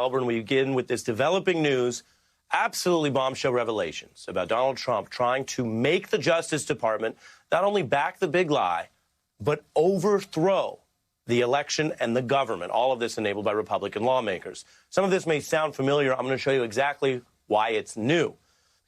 Melbourne, we begin with this developing news, absolutely bombshell revelations about Donald Trump trying to make the Justice Department not only back the big lie, but overthrow the election and the government. All of this enabled by Republican lawmakers. Some of this may sound familiar. I'm going to show you exactly why it's new.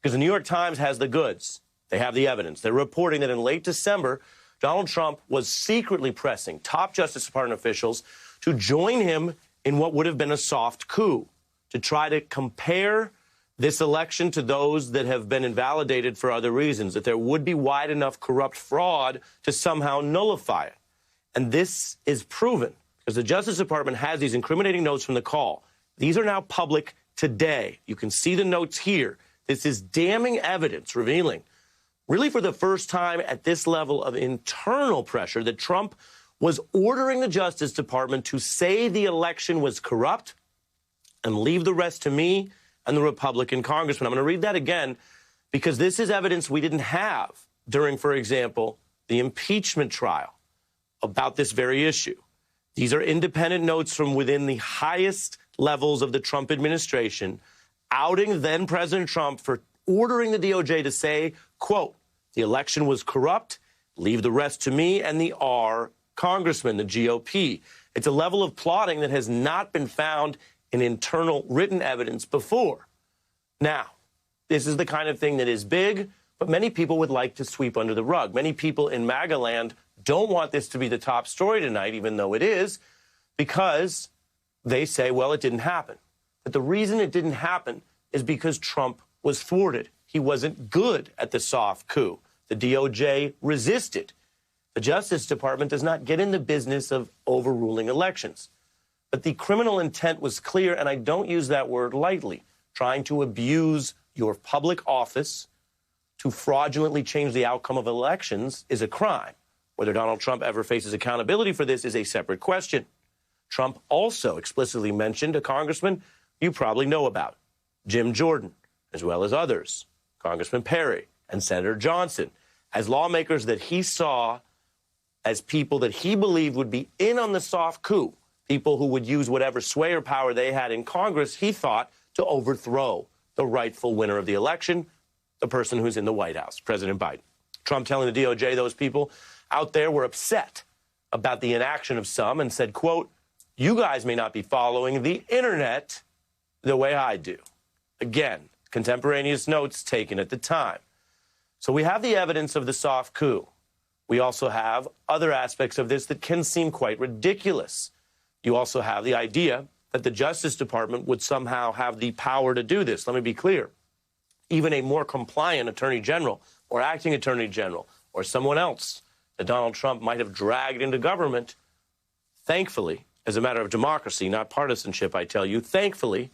Because the New York Times has the goods. They have the evidence. They're reporting that in late December, Donald Trump was secretly pressing top Justice Department officials to join him in what would have been a soft coup, to try to compare this election to those that have been invalidated for other reasons, that there would be wide enough corrupt fraud to somehow nullify it. And this is proven because the Justice Department has these incriminating notes from the call. These are now public today. You can see the notes here. This is damning evidence revealing, really for the first time at this level of internal pressure, that Trump was ordering the Justice Department to say the election was corrupt and leave the rest to me and the Republican congressman. I'm going to read that again because this is evidence we didn't have during, for example, the impeachment trial about this very issue. These are independent notes from within the highest levels of the Trump administration, outing then President Trump for ordering the DOJ to say, quote, the election was corrupt, leave the rest to me and the R congressman, the GOP. It's a level of plotting that has not been found in internal written evidence before. Now, this is the kind of thing that is big, but many people would like to sweep under the rug. Many people in MAGA land don't want this to be the top story tonight, even though it is, because they say, well, it didn't happen. But the reason it didn't happen is because Trump was thwarted. He wasn't good at the soft coup. The DOJ resisted. The Justice Department does not get in the business of overruling elections. But the criminal intent was clear, and I don't use that word lightly. Trying to abuse your public office to fraudulently change the outcome of elections is a crime. Whether Donald Trump ever faces accountability for this is a separate question. Trump also explicitly mentioned a congressman you probably know about, Jim Jordan, as well as others, Congressman Perry and Senator Johnson, as lawmakers that he saw as people that he believed would be in on the soft coup, people who would use whatever sway or power they had in Congress, he thought, to overthrow the rightful winner of the election, the person who's in the White House, President Biden. Trump telling the DOJ those people out there were upset about the inaction of some and said, quote, you guys may not be following the internet the way I do. Again, contemporaneous notes taken at the time. So we have the evidence of the soft coup. We also have other aspects of this that can seem quite ridiculous. You also have the idea that the Justice Department would somehow have the power to do this. Let me be clear. Even a more compliant attorney general or acting attorney general or someone else that Donald Trump might have dragged into government, thankfully, as a matter of democracy, not partisanship, I tell you, thankfully,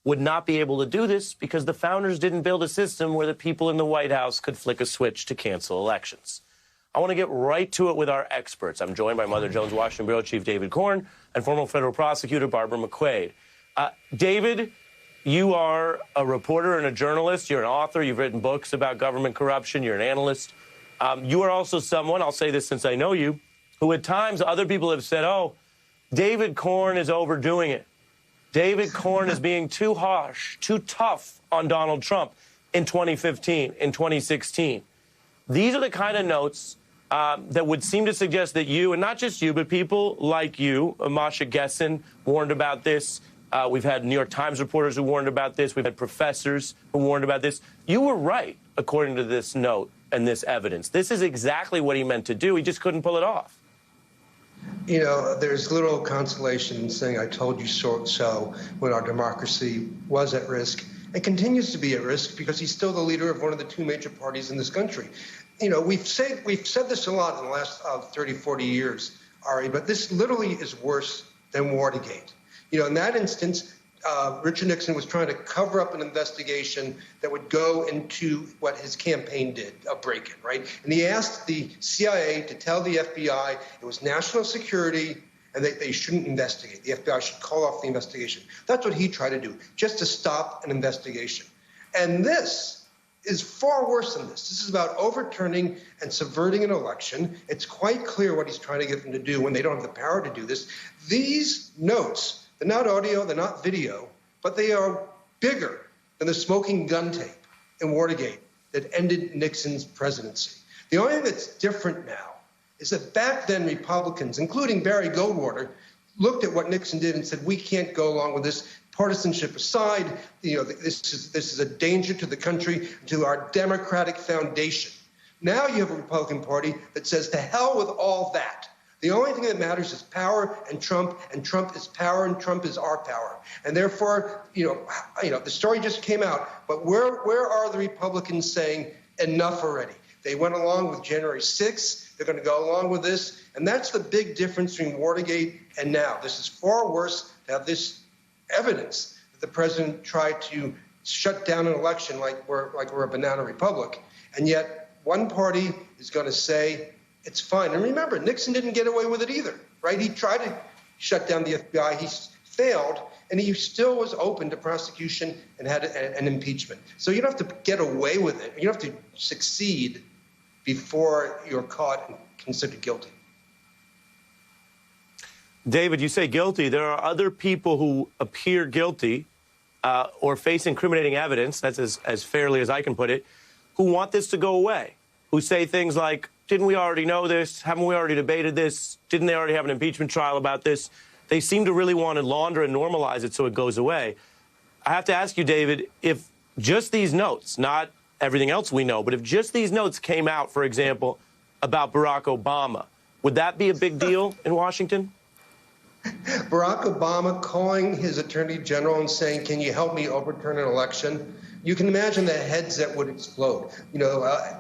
would not be able to do this because the founders didn't build a system where the people in the White House could flick a switch to cancel elections. I want to get right to it with our experts. I'm joined by Mother Jones Washington Bureau Chief David Corn and former federal prosecutor Barbara McQuade. David, you are a reporter and a journalist. You're an author. You've written books about government corruption. You're an analyst. You are also someone, I'll say this since I know you, who at times other people have said, oh, David Corn is overdoing it. David Corn is being too harsh, too tough on Donald Trump in 2015, in 2016. These are the kind of notes that would seem to suggest that you, and not just you, but people like you, Masha Gessen, warned about this. We've had New York Times reporters who warned about this. We've had professors who warned about this. You were right, according to this note and this evidence. This is exactly what he meant to do. He just couldn't pull it off. You know, there's little consolation in saying I told you so when our democracy was at risk and continues to be at risk because he's still the leader of one of the two major parties in this country. You know, we've said this a lot in the last 30, 40 years, Ari, but this literally is worse than Watergate. You know, in that instance, Richard Nixon was trying to cover up an investigation that would go into what his campaign did, a break-in, right? And he asked the CIA to tell the FBI it was national security and they shouldn't investigate. The FBI should call off the investigation. That's what he tried to do, just to stop an investigation. And this is far worse than this. This is about overturning and subverting an election. It's quite clear what he's trying to get them to do when they don't have the power to do this. These notes, they're not audio, they're not video. but they are bigger than the smoking gun tape in Watergate that ended Nixon's presidency. The only thing that's different now is that back then Republicans, including Barry Goldwater, looked at what Nixon did and said, we can't go along with this. Partisanship aside, this is a danger to the country, to our democratic foundation. Now you have a Republican Party that says, to hell with all that. The only thing that matters is power and Trump is power, and Trump is our power. And therefore, the story just came out, but where are the Republicans saying enough already? They went along with January 6th. They're going to go along with this. And that's the big difference between Watergate and now. This is far worse to have this evidence that the president tried to shut down an election like we're a banana republic. And yet one party is going to say it's fine. And remember, Nixon didn't get away with it either, right? He tried to shut down the FBI. He failed, and he still was open to prosecution and had an impeachment. So you don't have to get away with it. You don't have to succeed before you're caught and considered guilty. David, you say guilty. There are other people who appear guilty or face incriminating evidence, that's as fairly as I can put it, who want this to go away, who say things like, didn't we already know this? Haven't we already debated this? Didn't they already have an impeachment trial about this? They seem to really want to launder and normalize it so it goes away. I have to ask you, David, if just these notes, not everything else we know, but if just these notes came out, for example, about Barack Obama, would that be a big deal in Washington? Barack Obama calling his attorney general and saying, can you help me overturn an election? You can imagine the heads that would explode.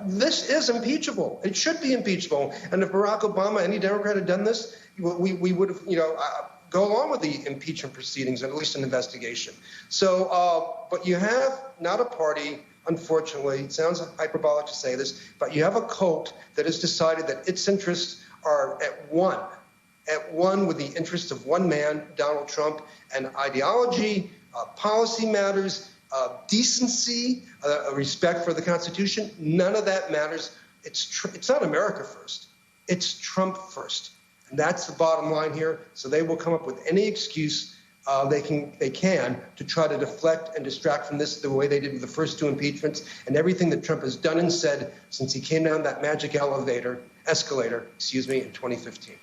This is impeachable. It should be impeachable. And if Barack Obama, any Democrat had done this, we would have, go along with the impeachment proceedings, and at least an investigation. So, but you have not a party, unfortunately, it sounds hyperbolic to say this, but you have a cult that has decided that its interests are at one with the interests of one man, Donald Trump, and ideology, policy matters, decency, respect for the Constitution. None of that matters. It's not America first. It's Trump first. And that's the bottom line here. So they will come up with any excuse they can to try to deflect and distract from this the way they did with the first two impeachments and everything that Trump has done and said since he came down that magic escalator, in 2015.